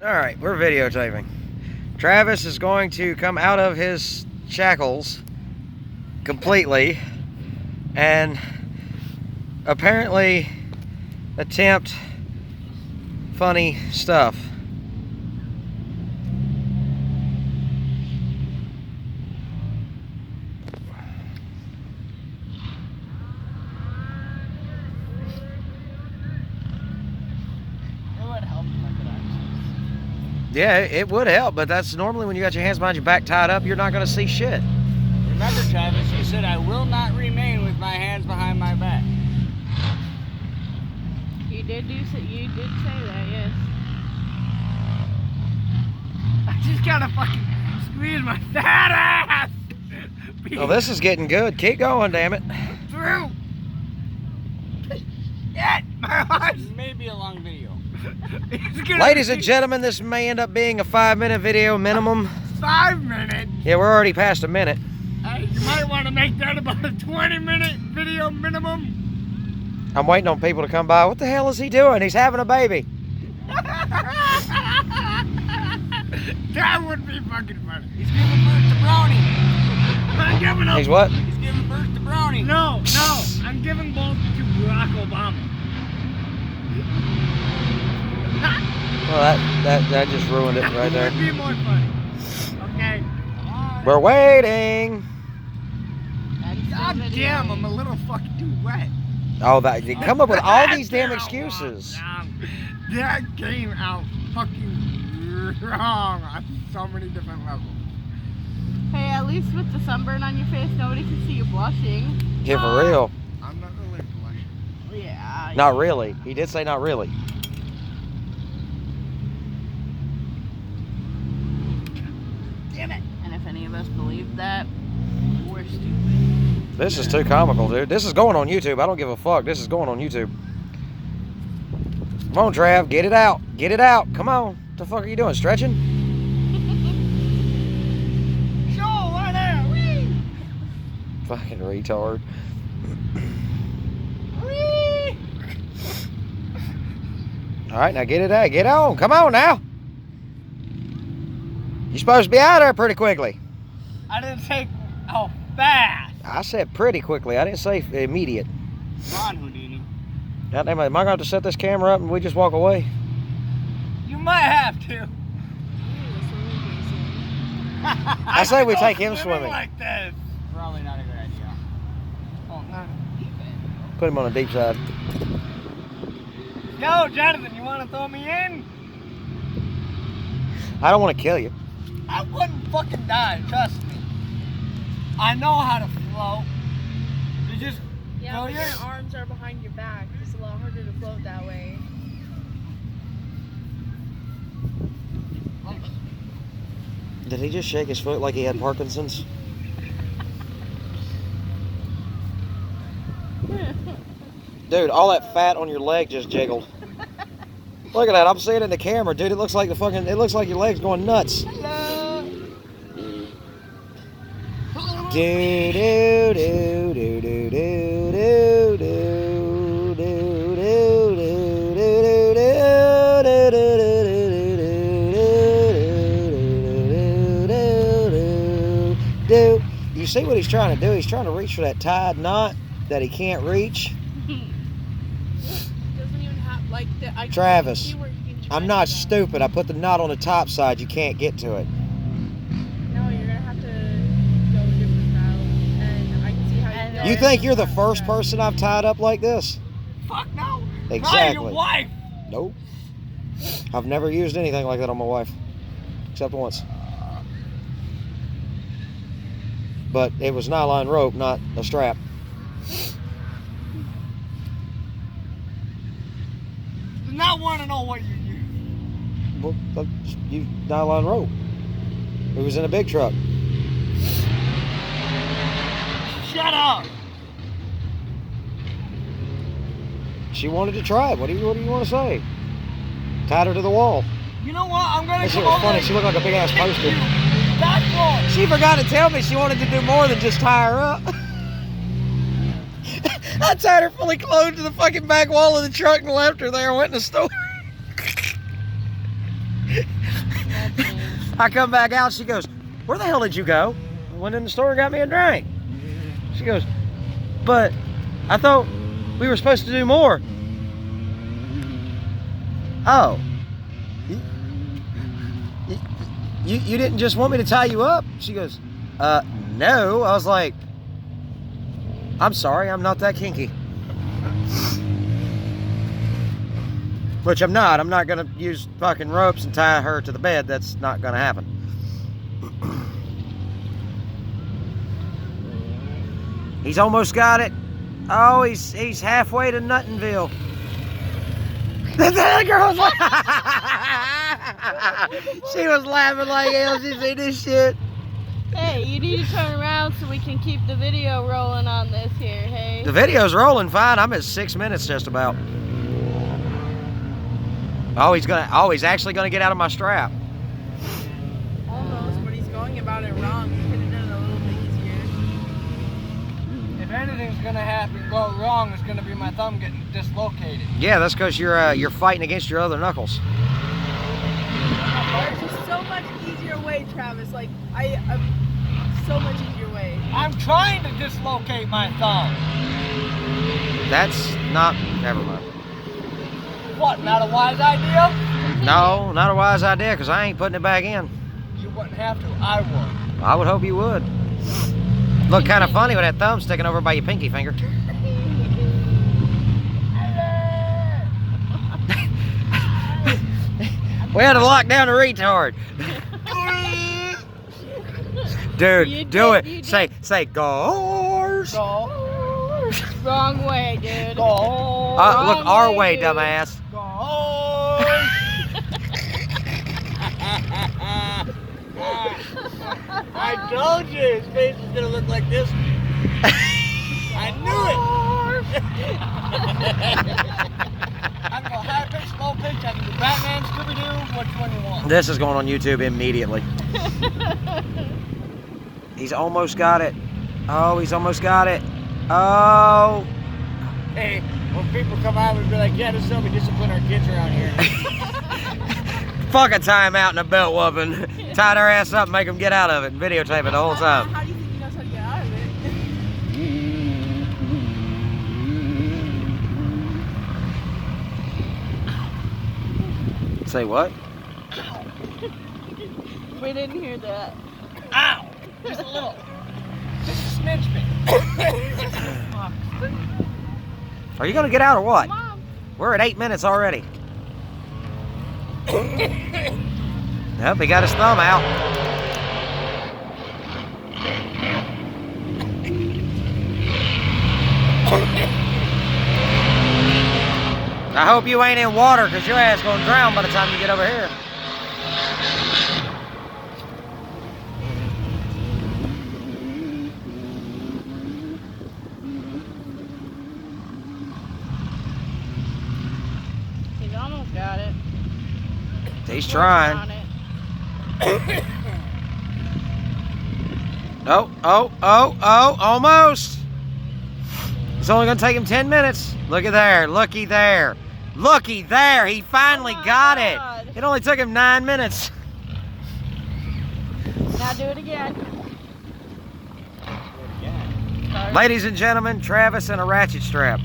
Alright, we're videotaping. Travis is going to come out of his shackles completely and apparently attempt funny stuff. Yeah, it would help, but that's normally when you got your hands behind your back tied up, you're not going to see shit. Remember, Travis, you said I will not remain with my hands behind my back. You did say that, yes. I just gotta fucking squeeze my fat ass. Well, this is getting good. Keep going, damn it. Through. Yeah, my heart. May be a long video. Ladies and gentlemen, this may end up being a 5-minute video minimum. 5 minutes? Yeah, we're already past a minute. Hey, you might want to make that about a 20-minute video minimum. I'm waiting on people to come by. What the hell is he doing? He's having a baby. That would be fucking funny. He's giving birth to Brownie. I'm giving up. He's what? He's giving birth to Brownie. No, I'm giving both to Barack Obama. Well, that just ruined it right there. That would be more funny. Okay. We're waiting. God damn, I'm a little fucking too wet. Oh, you come up with all these damn excuses. That came out fucking wrong on so many different levels. Hey, at least with the sunburn on your face, nobody can see you blushing. Yeah, for real. I'm not really blushing. Yeah. Not really. He did say not really. Damn it. And if any of us believe that, we're stupid. This is too comical, dude. This is going on YouTube. I don't give a fuck. This is going on YouTube. Come on, Trav. Get it out. Get it out. Come on. What the fuck are you doing? Stretching? Show right there. Whee! Fucking retard. Whee! All right, now get it out. Get on. Come on now. You're supposed to be out there pretty quickly. I didn't say how fast. I said pretty quickly. I didn't say immediate. Come on, Houdini. God damn it. Am I going to have to set this camera up and we just walk away? You might have to. I say we take him swimming. Like this. Probably not a good idea. Oh, no. Put him on the deep side. Go, Jonathan. You want to throw me in? I don't want to kill you. I wouldn't fucking die. Trust me. I know how to float. You just Yeah, throw but your your arms are behind your back. It's a lot harder to float that way. Did he just shake his foot like he had Parkinson's? Dude, all that fat on your leg just jiggled. Look at that. I'm seeing it in the camera, dude. It looks like it looks like your leg's going nuts. Do do do do do do do do do. You see what he's trying to do? He's trying to reach for that tied knot that he can't reach. Doesn't even have like the. I Travis, see where you can try I'm not that. stupid. I put the knot on the top side. You can't get to it. No, you're gonna have to go a different route, and I can see how You think you're the first person I've tied up like this? fuck no. Exactly. Not your wife. Nope. I've never used anything like that on my wife. Except once. But it was nylon rope, not a strap. Do not want to know what you use. Well, you nylon rope. It was in a big truck. Shut up. She wanted to try it. What do you want to say? Tied her to the wall. You know what? I'm gonna That shit come was over funny. and She looked like a big ass kick poster. you. Back floor. She forgot to tell me she wanted to do more than just tie her up. I tied her fully clothed to the fucking back wall of the truck and left her there and went in the store. I come back out, she goes, where the hell did you go? I went in the store and got me a drink. She goes, but I thought we were supposed to do more. Oh. You didn't just want me to tie you up? She goes, no. I was like, I'm sorry, I'm not that kinky. Which I'm not. I'm not gonna use fucking ropes and tie her to the bed. That's not gonna happen. He's almost got it. Oh, he's halfway to Nuttonville. The girl was like, she was laughing like hell. She seen this shit. Hey, you need to turn around so we can keep the video rolling on this here, hey? The video's rolling fine. I'm at 6 minutes just about. Oh, he's actually gonna get out of my strap. Almost, but he's going about it wrong. You could have done it a little bit easier. If anything's gonna go wrong, it's gonna be my thumb getting dislocated. Yeah, that's because you're fighting against your other knuckles. There's just so much easier way, Travis. Like, so much easier way. I'm trying to dislocate my thumb. That's not. Never mind. What, not a wise idea? No, not a wise idea, because I ain't putting it back in. You wouldn't have to, I would. I would hope you would. Look kind of funny with that thumb sticking over by your pinky finger. We had to lock down the retard. Dude, do it. Say, goers. Wrong way, dude. Look our way, dude. dumbass. I told you his face was gonna look like this. I knew it. I can go high pitch, low pitch. I can do Batman, Scooby-Doo. Which one you want? This is going on YouTube immediately. He's almost got it. Oh, he's almost got it. Oh. Hey, when people come out, we'd be like, yeah, this is how we discipline our kids around here. Fuck a timeout and a belt whooping. Tie their ass up and make them get out of it and videotape it the whole time. How do you think he knows how to get out of it? Say what? We didn't hear that. Ow! Just a little. Just a smidge bit. Are you gonna get out or what? Come on. We're at 8 minutes already. Yep, he got his thumb out. I hope you ain't in water, because your ass gonna drown by the time you get over here. He's almost got it. He's trying. Oh, almost. It's only gonna take him 10 minutes. Look at there, looky there. Looky there, he finally got it. It only took him 9 minutes. Now do it again. Ladies and gentlemen, Travis and a ratchet strap.